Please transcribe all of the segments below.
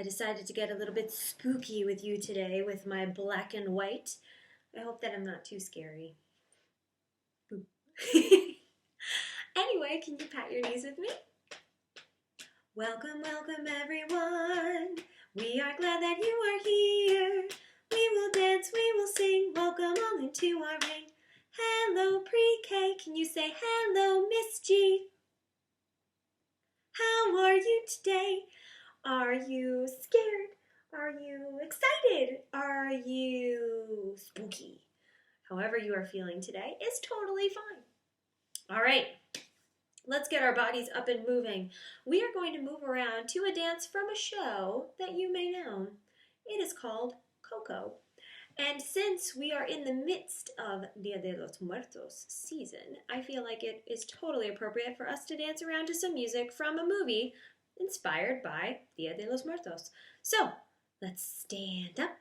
decided to get a little bit spooky with you today with my black and white. I hope that I'm not too scary. Boo. Anyway, can you pat your knees with me? Welcome, welcome everyone. We are glad that you are here. We will dance, we will sing. Welcome all into our ring. Hello, PreK. Can you say hello, Miss G? How are you today? Are you scared? Are you excited? Are you spooky? However you are feeling today is totally fine. All right, let's get our bodies up and moving. We are going to move around to a dance from a show that you may know. It is called Coco. And since we are in the midst of Dia de los Muertos season, I feel like it is totally appropriate for us to dance around to some music from a movie inspired by Dia de los Muertos. So, let's stand up.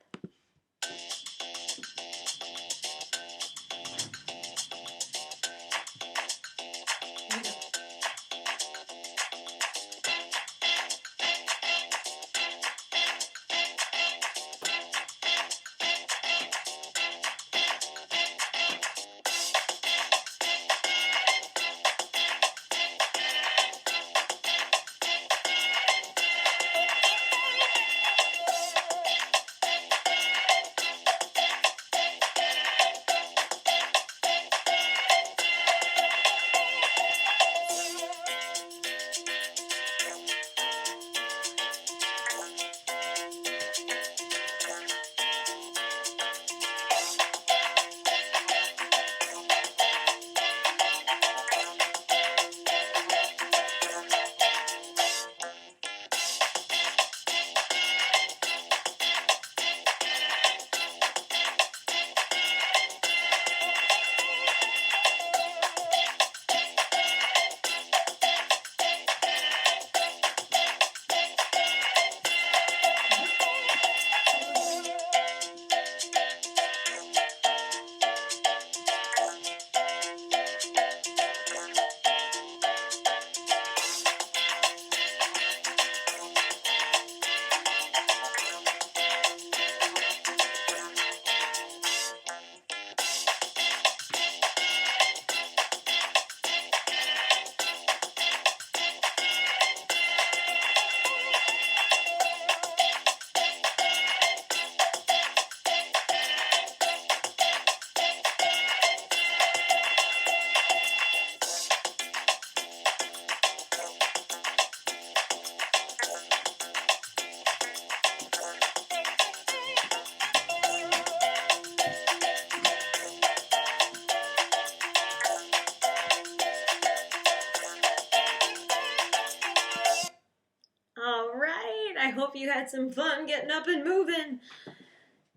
All right, I hope you had some fun getting up and moving.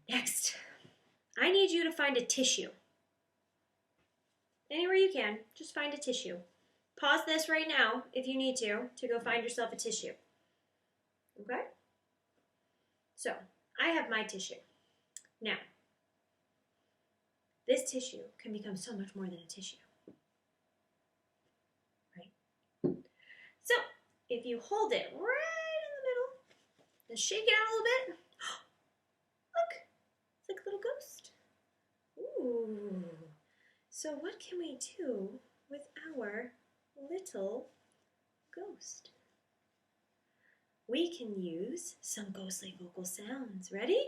Next, I need you to find a tissue. Anywhere you can, just find a tissue. Pause this right now if you need to go find yourself a tissue. Okay? So, I have my tissue. Now, this tissue can become so much more than a tissue. Right? So, if you hold it right in the middle and shake it out a little bit, look, it's like a little ghost. Ooh. So what can we do with our little ghost? We can use some ghostly vocal sounds. Ready?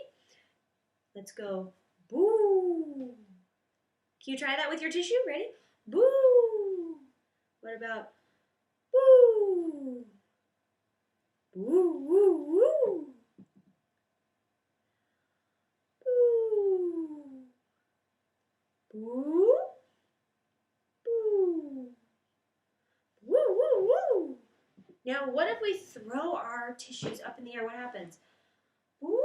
Let's go boo. Can you try that with your tissue? Ready? Boo. What about boo? Boo, woo, woo. Boo. Boo. Boo. Woo, woo, woo. Now, what if we throw our tissues up in the air? What happens? Woo.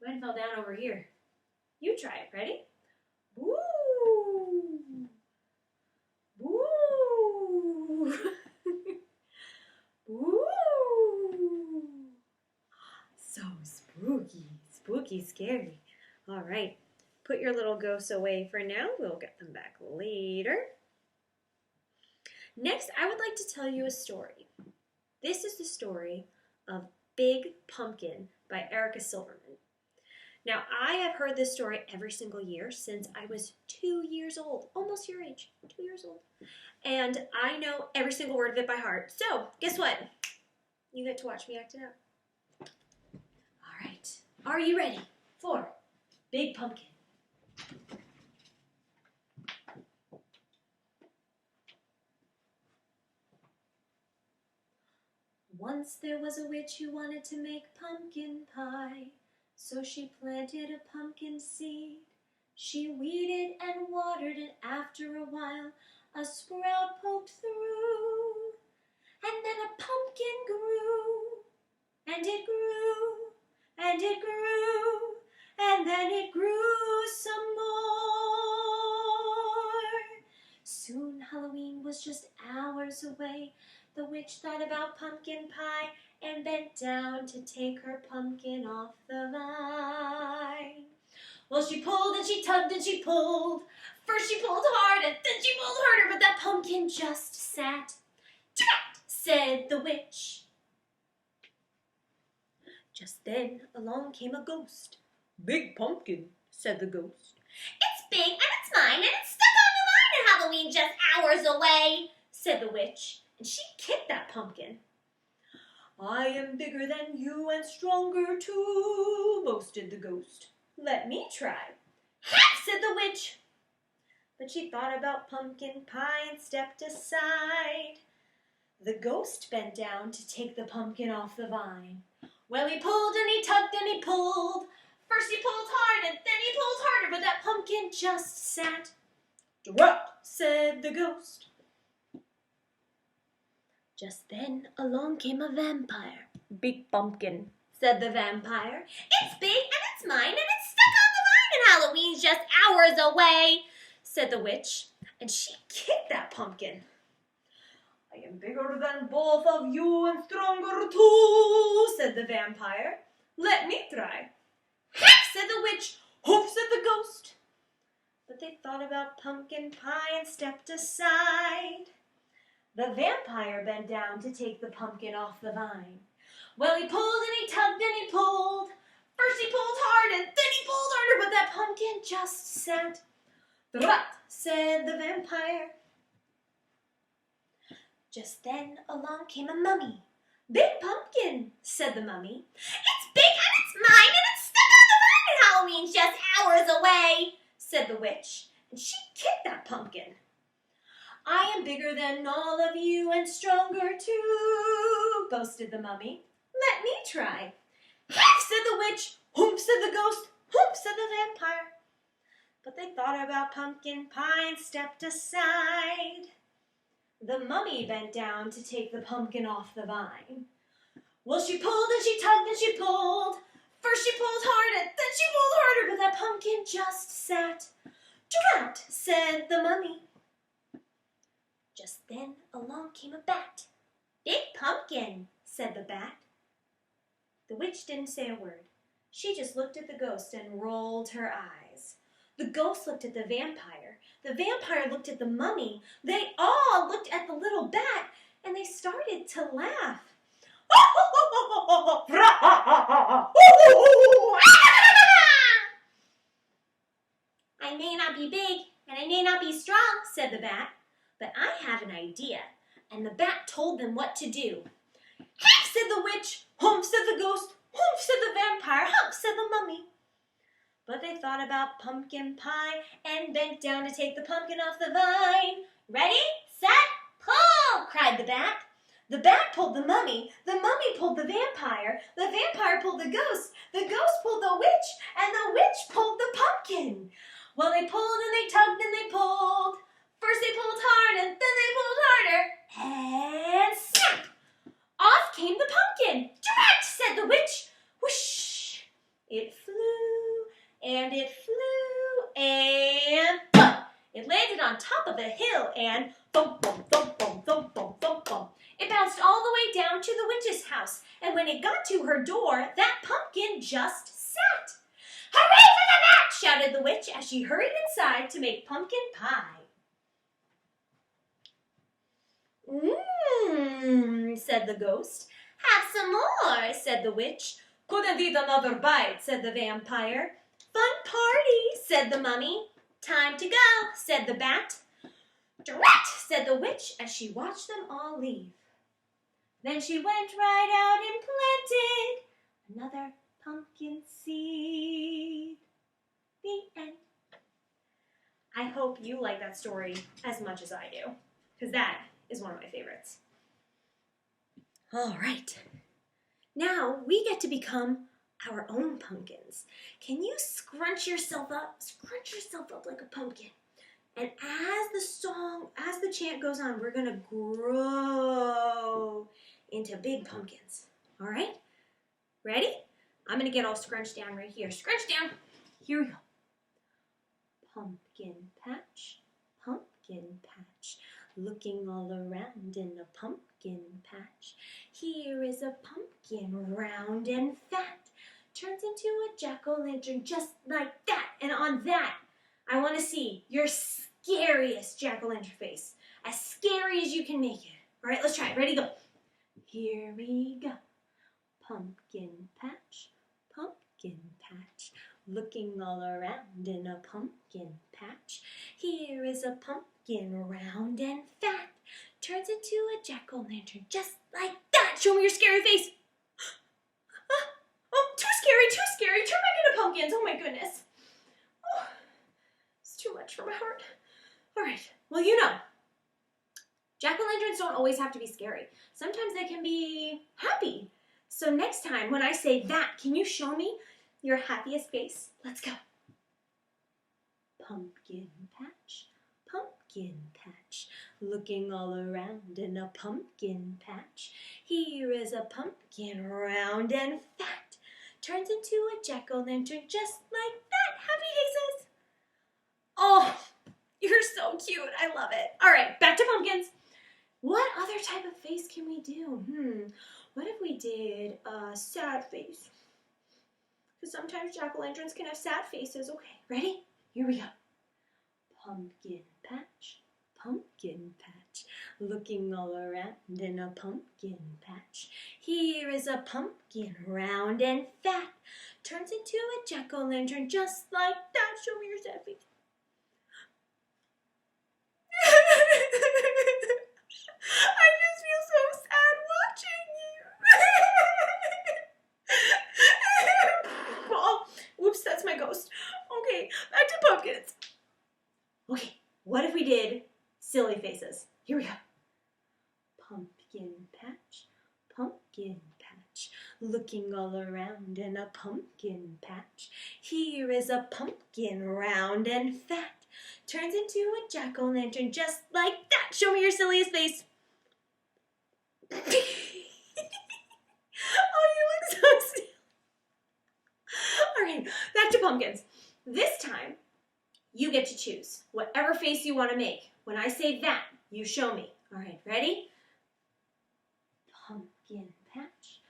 Mine fell down over here. You try it. Ready? Woo. Woo. Woo. So spooky. Spooky, scary. All right. Put your little ghosts away for now. We'll get them back later. Next, I would like to tell you a story. This is the story of Big Pumpkin by Erica Silverman. Now, I have heard this story every single year since I was 2 years old, almost your age, 2 years old. And I know every single word of it by heart. So, guess what? You get to watch me act it out. All right. Are you ready for Big Pumpkin? Once there was a witch who wanted to make pumpkin pie. So she planted a pumpkin seed. She weeded and watered it. After a while, a sprout poked through. And then a pumpkin grew. And it grew. And it grew. And then it grew some more. Soon Halloween was just hours away. The witch thought about pumpkin pie and bent down to take her pumpkin off the vine. Well, she pulled and she tugged and she pulled. First she pulled hard and then she pulled harder, but that pumpkin just sat. "Drat!" said the witch. Just then along came a ghost. "Big Pumpkin," said the ghost. "It's big and it's mine and it's stuck on the vine and Halloween just hours away," said the witch, and she kicked that pumpkin. "I am bigger than you and stronger too," boasted the ghost. "Let me try." "Heck," said the witch. But she thought about pumpkin pie and stepped aside. The ghost bent down to take the pumpkin off the vine. Well, he pulled and he tugged and he pulled. First he pulled hard and then he pulled harder, but that pumpkin just sat. "Drat!" said the ghost. Just then along came a vampire. "Big Pumpkin," said the vampire. "It's big and it's mine and it's stuck on the vine and Halloween's just hours away," said the witch, and she kicked that pumpkin. "I am bigger than both of you and stronger too," said the vampire. "Let me try." "Heck," said the witch. "Hoof," said the ghost. But they thought about pumpkin pie and stepped aside. The vampire bent down to take the pumpkin off the vine. Well, he pulled and he tugged and he pulled. First he pulled hard and then he pulled harder, but that pumpkin just sat. "Drat!" said the vampire. Just then along came a mummy. "Big Pumpkin," said the mummy. "It's big and it's mine and it's stuck on the vine and Halloween's just hours away," said the witch, and she kicked that pumpkin. "I am bigger than all of you and stronger too," boasted the mummy. "Let me try." "Heck," said the witch. "Whoop," said the ghost. "Whoop," said the vampire. But they thought about pumpkin pie and stepped aside. The mummy bent down to take the pumpkin off the vine. Well, she pulled and she tugged and she pulled. First she pulled hard and then she pulled harder, but that pumpkin just sat. "Drat!" said the mummy. Just then along came a bat. "Big Pumpkin," said the bat. The witch didn't say a word. She just looked at the ghost and rolled her eyes. The ghost looked at the vampire. The vampire looked at the mummy. They all looked at the little bat, and they started to laugh. "I may not be big, and I may not be strong," said the bat, "but I have an idea." And the bat told them what to do. "Heck," said the witch. "Humph," said the ghost. "Humph," said the vampire. "Humph," said the mummy. But they thought about pumpkin pie and bent down to take the pumpkin off the vine. "Ready, set, pull!" cried the bat. The bat pulled the mummy pulled the vampire pulled the ghost pulled the witch, and the witch pulled the pumpkin. Well, they pulled and they tugged and they pulled. First they pulled hard and then they pulled harder, and snap! Off came the pumpkin. "Drat!" said the witch. Whoosh! It flew and it flew and thump! It landed on top of a hill and thump, thump, thump, thump, thump, thump, thump, thump. It bounced all the way down to the witch's house, and when it got to her door, that pumpkin just sat. "Hooray for the bat!" shouted the witch as she hurried inside to make pumpkin pie. "Mmm," said the ghost. Have some more, said the witch. Couldn't eat another bite, said the vampire. Fun party, said the mummy. Time to go, said the bat. Drat, said the witch as she watched them all leave. Then she went right out and planted another pumpkin seed. The end. I hope you like that story as much as I do, because that is one of my favorites. All right. Now we get to become our own pumpkins. Can you scrunch yourself up? Scrunch yourself up like a pumpkin. And as the chant goes on, we're gonna grow into big pumpkins. All right? Ready? I'm gonna get all scrunched down right here. Scrunch down. Here we go. Pumpkin patch, looking all around in a pumpkin patch. Here is a pumpkin round and fat, turns into a jack-o'-lantern just like that. And on that, I want to see your scariest jack-o'-lantern face. As scary as you can make it. All right, let's try it. Ready, go. Here we go. Pumpkin patch, looking all around in a pumpkin patch. Here is a pumpkin round and fat, turns into a jack-o'-lantern just like that. Show me your scary face. Oh, too scary. Turn back into pumpkins. Oh my goodness. Oh, it's too much for my heart. All right, well, you know, jack-o'-lanterns don't always have to be scary. Sometimes they can be happy. So next time when I say that, can you show me your happiest face? Let's go. Pumpkin patch, looking all around in a pumpkin patch. Here is a pumpkin round and fat, turns into a jack-o'-lantern just like that. Happy faces. Oh, you're so cute. I love it. All right, back to pumpkins. What other type of face can we do? What if we did a sad face? Because sometimes jack-o'-lanterns can have sad faces. Okay, ready? Here we go. Pumpkin patch, looking all around in a pumpkin patch. Here is a pumpkin round and fat, turns into a jack-o'-lantern just like that. Show me your sad face. I just feel so sad watching you. Oh, whoops, that's my ghost. Okay, back to pumpkins. Okay, what if we did silly faces? Here we go. Pumpkin patch, looking all around in a pumpkin patch. Here is a pumpkin round and fat, turns into a jack-o'-lantern just like that. Show me your silliest face. Oh, you look so silly. All right, back to pumpkins. This time, you get to choose whatever face you want to make. When I say that, you show me. All right, ready? Pumpkin patch,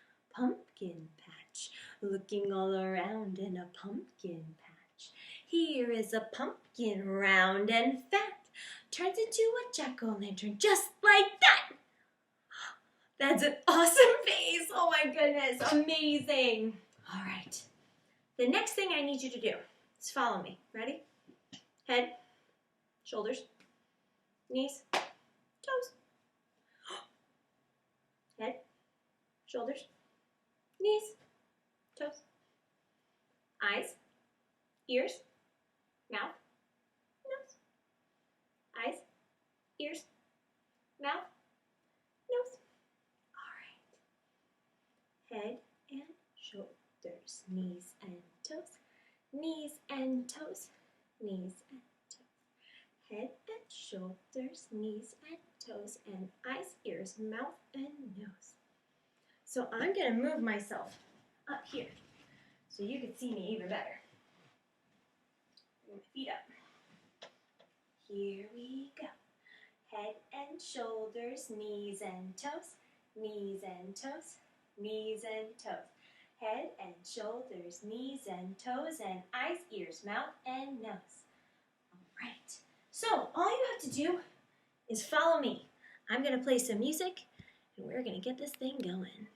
looking all around in a pumpkin patch. Here is a pumpkin round and fat, turns into a jack-o'-lantern just like that. That's an awesome face. Oh my goodness, amazing. All right, the next thing I need you to do is follow me. Ready? Head, shoulders, knees, toes. Head, shoulders, knees, toes. Eyes, ears, mouth, nose. Eyes, ears, mouth, nose. All right. Head and shoulders, knees and toes, knees and toes, knees and toes. Head and shoulders, knees and toes, and eyes, ears, mouth, and nose. So I'm going to move myself up here so you can see me even better. Bring my feet up. Here we go. Head and shoulders, knees and toes, knees and toes, knees and toes. Head and shoulders, knees and toes, and eyes, ears, mouth, and nose. All right. So all you have to do is follow me. I'm going to play some music, and we're going to get this thing going.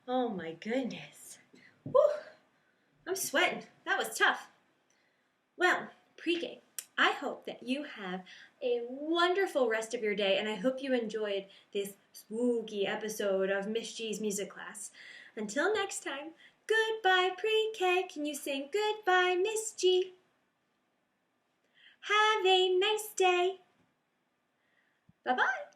Oh my goodness. Whew. I'm sweating. That was tough. Well, PreK, I hope that you have a wonderful rest of your day, and I hope you enjoyed this spooky episode of Miss G's music class. Until next time, goodbye, PreK. Can you sing goodbye, Miss G? Have a nice day. Bye-bye.